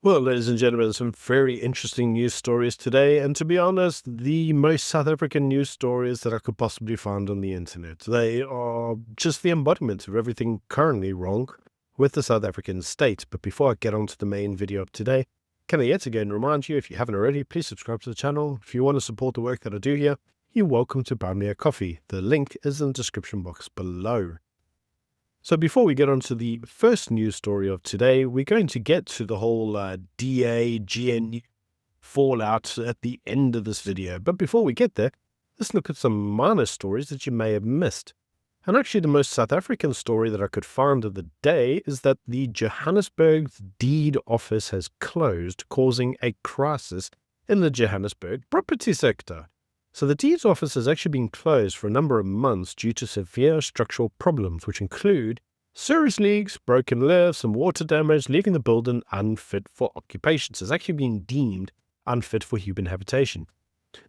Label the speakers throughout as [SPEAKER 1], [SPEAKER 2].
[SPEAKER 1] Well, ladies and gentlemen, some very interesting news stories today, and to be honest, the most South African news stories that I could possibly find on the internet. They are just the embodiment of everything currently wrong with the South African state. But before I get on to the main video of today, can I yet again remind you, if you haven't already, please subscribe to the channel. If you want to support the work that I do here, you're welcome to buy me a coffee. The link is in the description box below. So before we get on to the first news story of today, we're going to get to the whole GNU fallout at the end of this video. But before we get there, let's look at some minor stories that you may have missed. And actually the most South African story that I could find of the day is that the Johannesburg deed office has closed, causing a crisis in the Johannesburg property sector. So the deeds office has actually been closed for a number of months due to severe structural problems, which include serious leaks, broken lifts, and water damage, leaving the building unfit for occupation. So it's actually been deemed unfit for human habitation.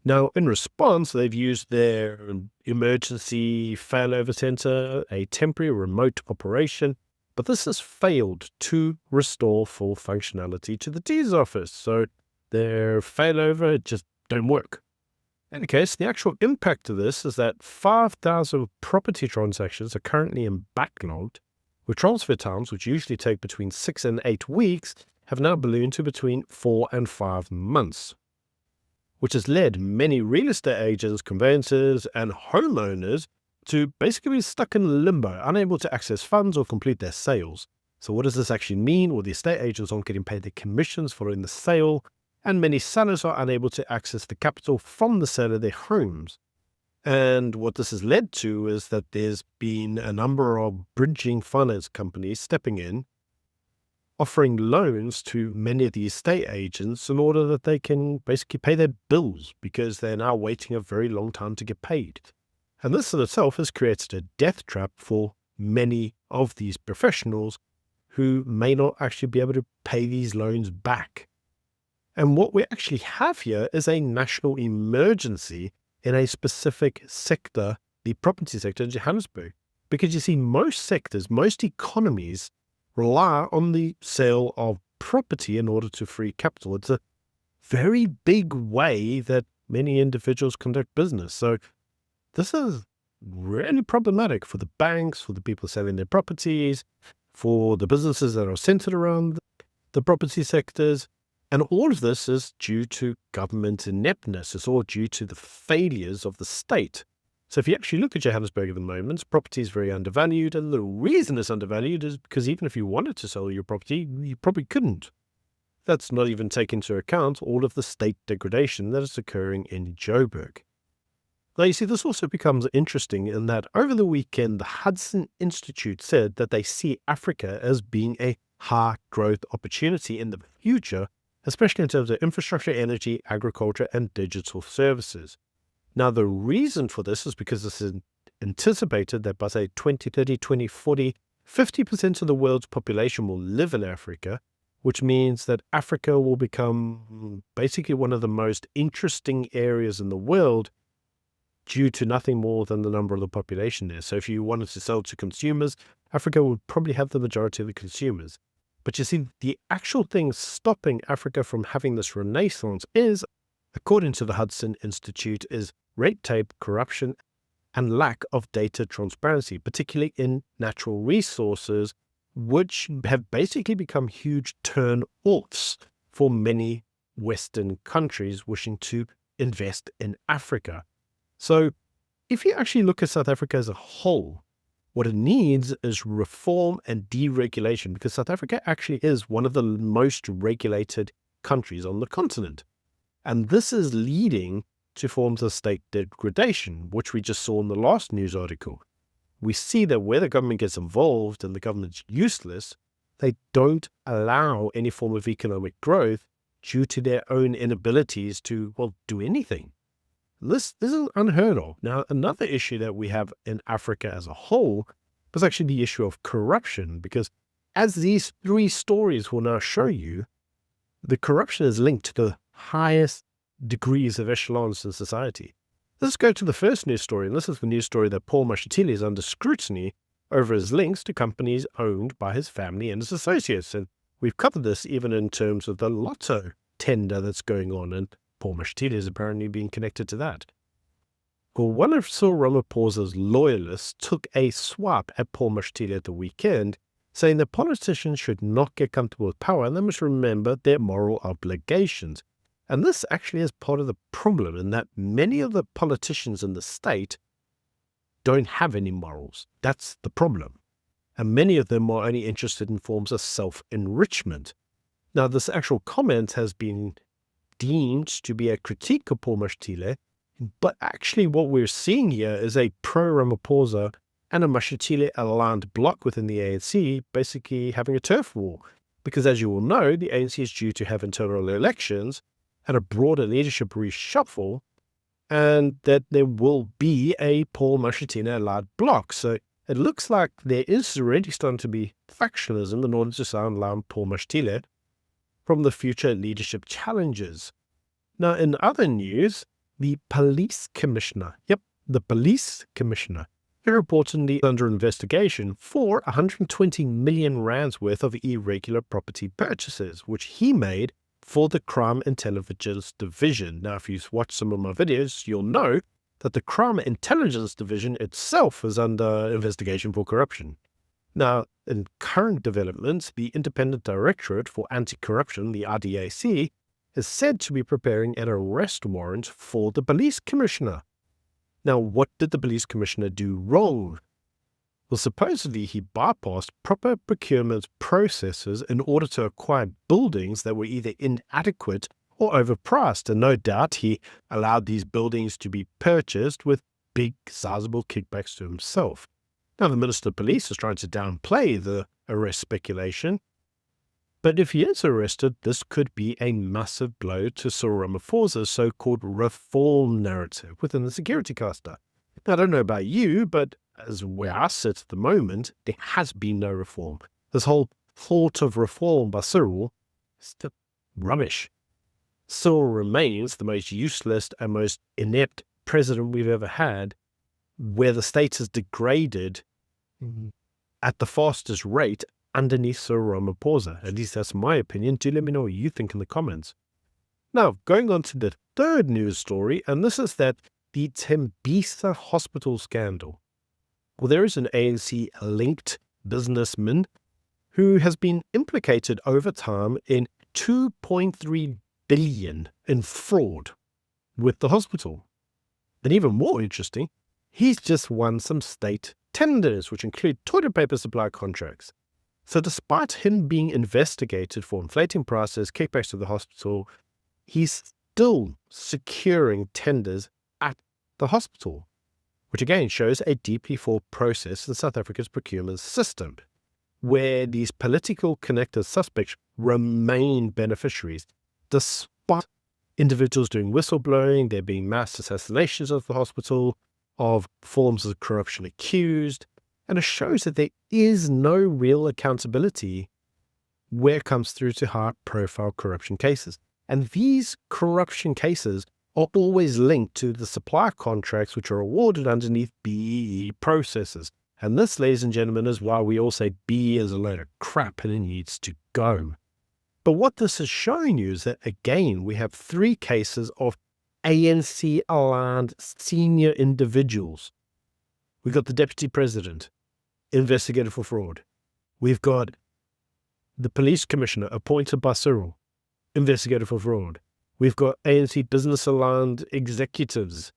[SPEAKER 1] Now, in response, they've used their emergency failover center, a temporary remote operation, but this has failed to restore full functionality to the deeds office. So their failover just don't work. In any case, the actual impact of this is that 5,000 property transactions are currently in backlog, with transfer times, which usually take between 6 and 8 weeks, have now ballooned to between 4 and 5 months, which has led many real estate agents, conveyancers, and homeowners to basically be stuck in limbo, unable to access funds or complete their sales. So what does this actually mean? Well, the estate agents aren't getting paid their commissions following the sale, and many sellers are unable to access the capital from the sale of their homes. And what this has led to is that there's been a number of bridging finance companies stepping in, offering loans to many of the estate agents in order that they can basically pay their bills, because they're now waiting a very long time to get paid. And this in itself has created a death trap for many of these professionals who may not actually be able to pay these loans back. And what we actually have here is a national emergency in a specific sector, the property sector in Johannesburg. Because you see, most sectors, most economies rely on the sale of property in order to free capital. It's a very big way that many individuals conduct business. So this is really problematic for the banks, for the people selling their properties, for the businesses that are centered around the property sectors. And all of this is due to government ineptness. It's all due to the failures of the state. So if you actually look at Johannesburg at the moment, property is very undervalued. And the reason it's undervalued is because even if you wanted to sell your property, you probably couldn't. That's not even taking into account all of the state degradation that is occurring in Joburg. Now, you see, this also becomes interesting in that over the weekend, the Hudson Institute said that they see Africa as being a high growth opportunity in the future, especially in terms of infrastructure, energy, agriculture, and digital services. Now, the reason for this is because this is anticipated that by, say, 2030, 2040, 50% of the world's population will live in Africa, which means that Africa will become basically one of the most interesting areas in the world due to nothing more than the number of the population there. So if you wanted to sell to consumers, Africa would probably have the majority of the consumers. But you see, the actual thing stopping Africa from having this renaissance is, according to the Hudson Institute, is red tape, corruption, and lack of data transparency, particularly in natural resources, which have basically become huge turn-offs for many Western countries wishing to invest in Africa. So if you actually look at South Africa as a whole, what it needs is reform and deregulation, because South Africa actually is one of the most regulated countries on the continent. And this is leading to forms of state degradation, which we just saw in the last news article. We see that where the government gets involved and the government's useless, they don't allow any form of economic growth due to their own inabilities to, well, do anything. This is unheard of. Now, another issue that we have in Africa as a whole was actually the issue of corruption, because as these three stories will now show you, the corruption is linked to the highest degrees of echelons in society. Let's go to the first news story, and this is the news story that Paul Mae is under scrutiny over his links to companies owned by his family and his associates. And We've covered this even in terms of the lotto tender that's going on, and Paul Mae is apparently being connected to that. Well, one of Cyril Ramaphosa's loyalists took a swap at Paul Mae at the weekend, saying that politicians should not get comfortable with power and they must remember their moral obligations. And this actually is part of the problem, in that many of the politicians in the state don't have any morals. That's the problem. And many of them are only interested in forms of self-enrichment. Now, this actual comment has been deemed to be a critique of Paul Mae, but actually what we're seeing here is a pro-Ramaphosa and a Mashatile-aligned bloc within the ANC basically having a turf war. Because as you all know, the ANC is due to have internal elections and a broader leadership reshuffle, and that there will be a Paul Mashatile-aligned bloc. So it looks like there is already starting to be factionalism in order to sound Paul Mae from the future leadership challenges. Now, in other news, the police commissioner, the police commissioner, reportedly under investigation for 120 million rands worth of irregular property purchases, which he made for the Crime Intelligence Division. Now, if you've watched some of my videos, you'll know that the Crime Intelligence Division itself is under investigation for corruption. Now, in current developments, the Independent Directorate for Anti-Corruption, the RDAC, is said to be preparing an arrest warrant for the police commissioner. Now, what did the police commissioner do wrong? Well, supposedly he bypassed proper procurement processes in order to acquire buildings that were either inadequate or overpriced, and no doubt he allowed these buildings to be purchased with big, sizable kickbacks to himself. Now, the Minister of Police is trying to downplay the arrest speculation, but if he is arrested, this could be a massive blow to Cyril Ramaphosa's so-called reform narrative within the security cluster. Now, I don't know about you, but as where I sit at the moment, there has been no reform. This whole thought of reform by Cyril is rubbish. Cyril remains the most useless and most inept president we've ever had, where the state is degraded at the fastest rate underneath Cyril Ramaphosa. At least that's my opinion. Do let me know what you think in the comments. Now, going on to the third news story, and this is that the Tembisa hospital scandal. Well, there is an ANC-linked businessman who has been implicated over time in 2.3 billion in fraud with the hospital. And even more interesting, he's just won some state tenders, which include toilet paper supply contracts. So despite him being investigated for inflating prices, kickbacks to the hospital, he's still securing tenders at the hospital, which again shows a deeply flawed process in South Africa's procurement system, where these political connected suspects remain beneficiaries, despite individuals doing whistleblowing, there being mass assassinations of the hospital, of forms of corruption accused, and it shows that there is no real accountability where it comes through to high-profile corruption cases. And these corruption cases are always linked to the supply contracts which are awarded underneath BEE processes. And this, ladies and gentlemen, is why we all say BEE is a load of crap and it needs to go. But what this is showing you is that, again, we have 3 cases of ANC-aligned senior individuals. We've got the Deputy President, investigated for fraud. We've got the Police Commissioner, appointed by Cyril, investigated for fraud. We've got ANC business-aligned executives,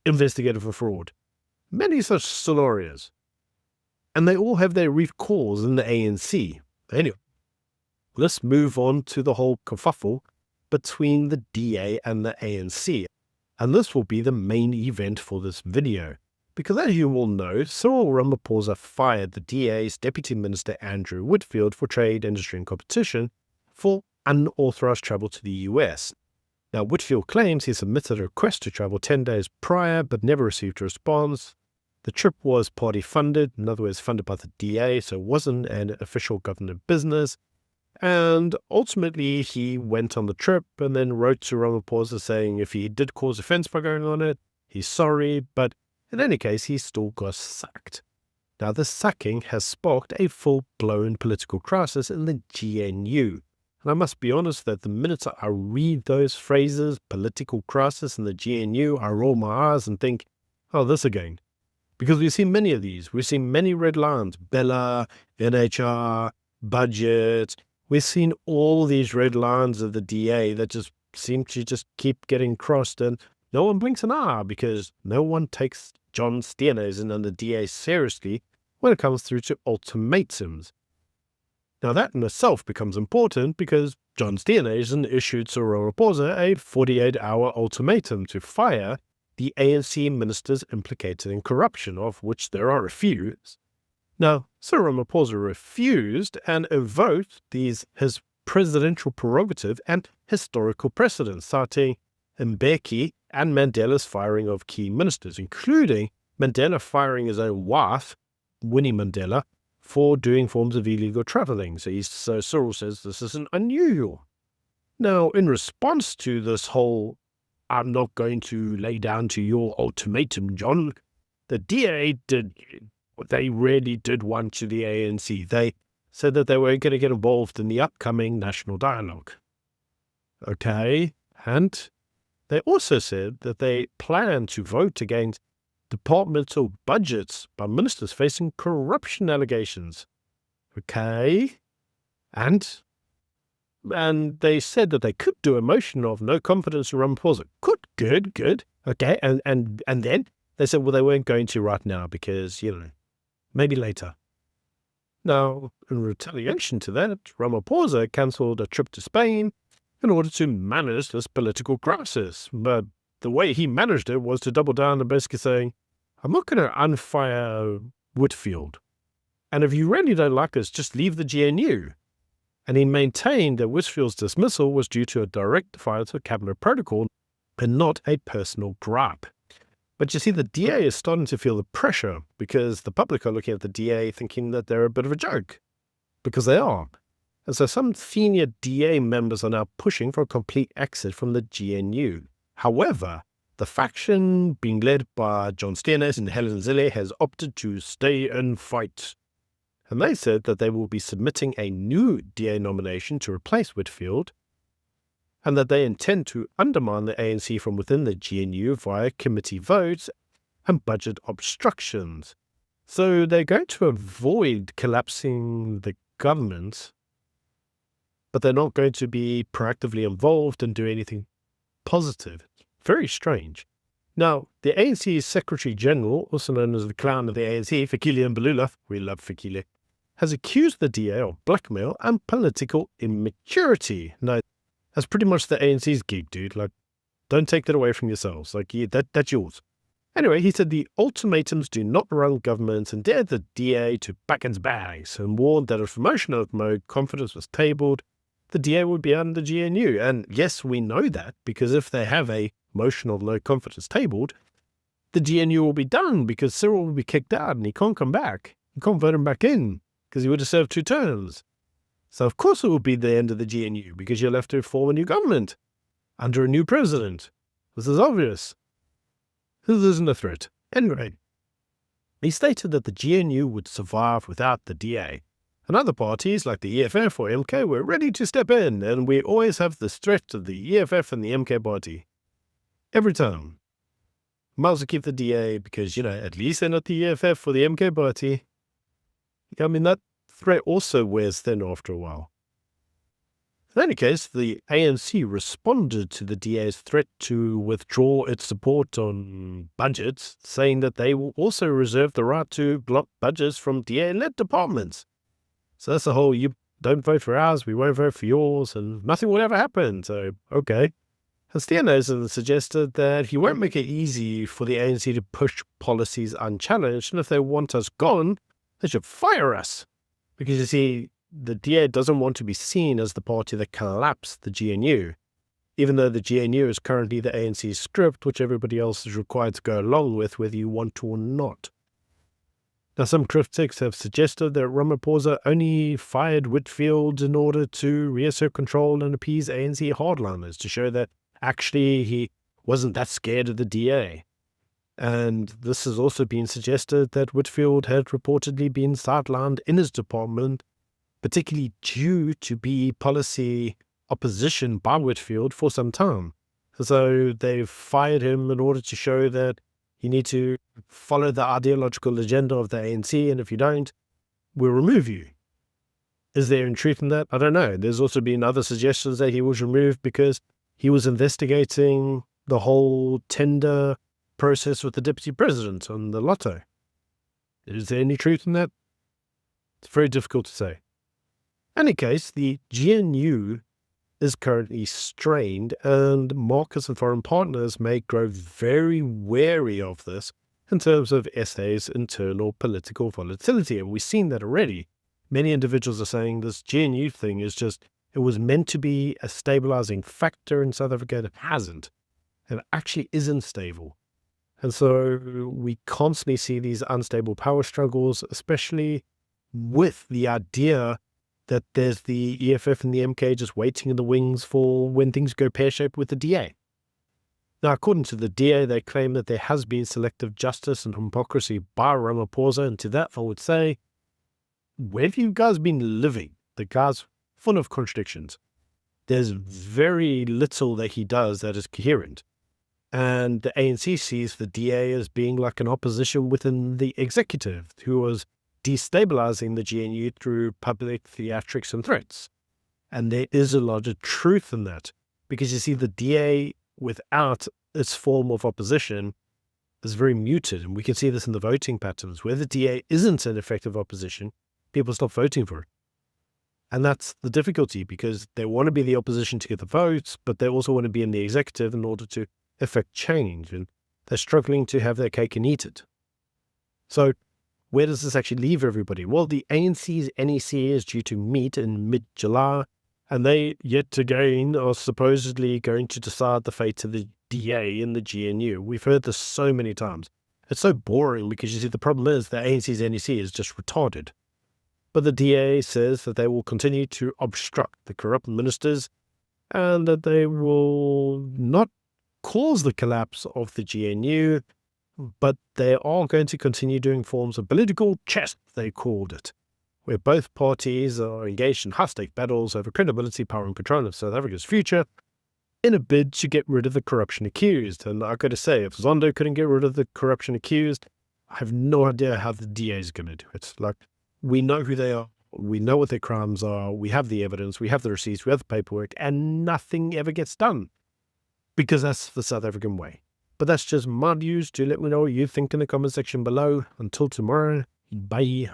[SPEAKER 1] investigated for fraud. Many such scenarios. And they all have their root cause in the ANC. Anyway, let's move on to the whole kerfuffle between the DA and the ANC. And this will be the main event for this video. Because as you all know, Cyril Ramaphosa fired the DA's Deputy Minister Andrew Whitfield for Trade, Industry and Competition for unauthorized travel to the US. Now, Whitfield claims he submitted a request to travel 10 days prior but never received a response. The trip was party funded, in other words, funded by the DA, so it wasn't an official government business. And ultimately, he went on the trip and then wrote to Ramaphosa saying if he did cause offense by going on it, he's sorry, but in any case, he still got sacked. Now, the sacking has sparked a full-blown political crisis in the GNU. And I must be honest that the minute I read those phrases, political crisis in the GNU, I roll my eyes and think, oh, this again. Because we've seen many of these. We've seen many red lines, Bella, NHR, budget. We've seen all these red lines of the DA that just seem to just keep getting crossed, and no one blinks an eye because no one takes John Steenhuisen and the DA seriously when it comes through to ultimatums. Now that in itself becomes important because John Steenhuisen issued Cyril Ramaphosa a 48-hour ultimatum to fire the ANC ministers implicated in corruption, of which there are a few. Now, Cyril Ramaphosa refused and invoked his presidential prerogative and historical precedent, citing Mbeki and Mandela's firing of key ministers, including Mandela firing his own wife, Winnie Mandela, for doing forms of illegal traveling. So Cyril says this isn't unusual. Now, in response to this whole, I'm not going to lay down to your ultimatum, John, the DA did what they really did want to the ANC. They said that they weren't going to get involved in the upcoming national dialogue. Okay, and they also said that they plan to vote against departmental budgets by ministers facing corruption allegations. Okay, and they said that they could do a motion of no confidence in Ramaphosa. Good. Okay, and then they said, well, they weren't going to right now because, maybe later. Now, in retaliation to that, Ramaphosa cancelled a trip to Spain in order to manage this political crisis. But the way he managed it was to double down and basically saying, I'm not going to unfire Whitfield. And if you really don't like us, just leave the GNU. And he maintained that Whitfield's dismissal was due to a direct defiance of cabinet protocol and not a personal gripe. But you see, the DA is starting to feel the pressure because the public are looking at the DA thinking that they're a bit of a joke, because they are. And so some senior DA members are now pushing for a complete exit from the GNU. However, the faction being led by John Steenhuisen and Helen Zille has opted to stay and fight. And they said that they will be submitting a new DA nomination to replace Whitfield, and that they intend to undermine the ANC from within the GNU via committee votes and budget obstructions. So they're going to avoid collapsing the government, but they're not going to be proactively involved and do anything positive. Very strange. Now, the ANC Secretary General, also known as the clown of the ANC, Fikile Mbalula, we love Fikile, has accused the DA of blackmail and political immaturity. Now, that's pretty much the ANC's gig, dude. Like, don't take that away from yourselves. Like, yeah, that's yours. Anyway, he said the ultimatums do not run governments and dared the DA to back its bags and warned that if emotional mode confidence was tabled, the DA would be under GNU. And yes, we know that because if they have a motion of no confidence tabled, the GNU will be done because Cyril will be kicked out and he can't come back. You can't vote him back in because he would have served 2 terms. So of course it will be the end of the GNU because you'll have to form a new government under a new president. This is obvious. This isn't a threat. Anyway, he stated that the GNU would survive without the DA. And other parties like the EFF or MK were ready to step in, and we always have the threat of the EFF and the MK party. Every time. Might as well keep the DA because, at least they're not the EFF or the MK party. I mean, that threat also wears thin after a while. In any case, the ANC responded to the DA's threat to withdraw its support on budgets, saying that they will also reserve the right to block budgets from DA-led departments. So that's the whole, you don't vote for ours, we won't vote for yours, and nothing will ever happen. So, okay. And Steenhuisen suggested that he won't make it easy for the ANC to push policies unchallenged, and if they want us gone, they should fire us. Because you see, the DA doesn't want to be seen as the party that collapsed the GNU, even though the GNU is currently the ANC's script, which everybody else is required to go along with, whether you want to or not. Now, some critics have suggested that Ramaphosa only fired Whitfield in order to reassert control and appease ANC hardliners, to show that actually he wasn't that scared of the DA. And this has also been suggested that Whitfield had reportedly been sidelined in his department, particularly due to be policy opposition by Whitfield for some time. So they've fired him in order to show that you need to follow the ideological agenda of the ANC, and if you don't, we'll remove you. Is there any truth in that? I don't know. There's also been other suggestions that he was removed because he was investigating the whole tender process with the deputy president on the lotto. Is there any truth in that? It's very difficult to say. In any case, the GNU is currently strained, and markets and foreign partners may grow very wary of this in terms of SA's internal political volatility. And we've seen that already. Many individuals are saying this GNU thing is just, it was meant to be a stabilizing factor in South Africa, and it hasn't. It actually isn't stable. And so we constantly see these unstable power struggles, especially with the idea that there's the EFF and the MK just waiting in the wings for when things go pear-shaped with the DA. Now, according to the DA, they claim that there has been selective justice and hypocrisy by Ramaphosa, and to that I would say, where have you guys been living? The guy's full of contradictions. There's very little that he does that is coherent. And the ANC sees the DA as being like an opposition within the executive who was destabilizing the GNU through public theatrics and threats. And there is a lot of truth in that, because you see the DA without its form of opposition is very muted. And we can see this in the voting patterns. Where the DA isn't an effective opposition, people stop voting for it. And that's the difficulty, because they want to be the opposition to get the votes, but they also want to be in the executive in order to effect change. And they're struggling to have their cake and eat it. So where does this actually leave everybody? Well, the ANC's NEC is due to meet in mid-July, and they, yet again, are supposedly going to decide the fate of the DA in the GNU. We've heard this so many times. It's so boring, because you see, the problem is the ANC's NEC is just retarded. But the DA says that they will continue to obstruct the corrupt ministers, and that they will not cause the collapse of the GNU, but they are going to continue doing forms of political chess, they called it, where both parties are engaged in high-stake battles over credibility, power, and control of South Africa's future in a bid to get rid of the corruption accused. And I've got to say, if Zondo couldn't get rid of the corruption accused, I have no idea how the DA is going to do it. Like, we know who they are, we know what their crimes are, we have the evidence, we have the receipts, we have the paperwork, and nothing ever gets done, because that's the South African way. But that's just my news. Do let me know what you think in the comment section below. Until tomorrow, bye.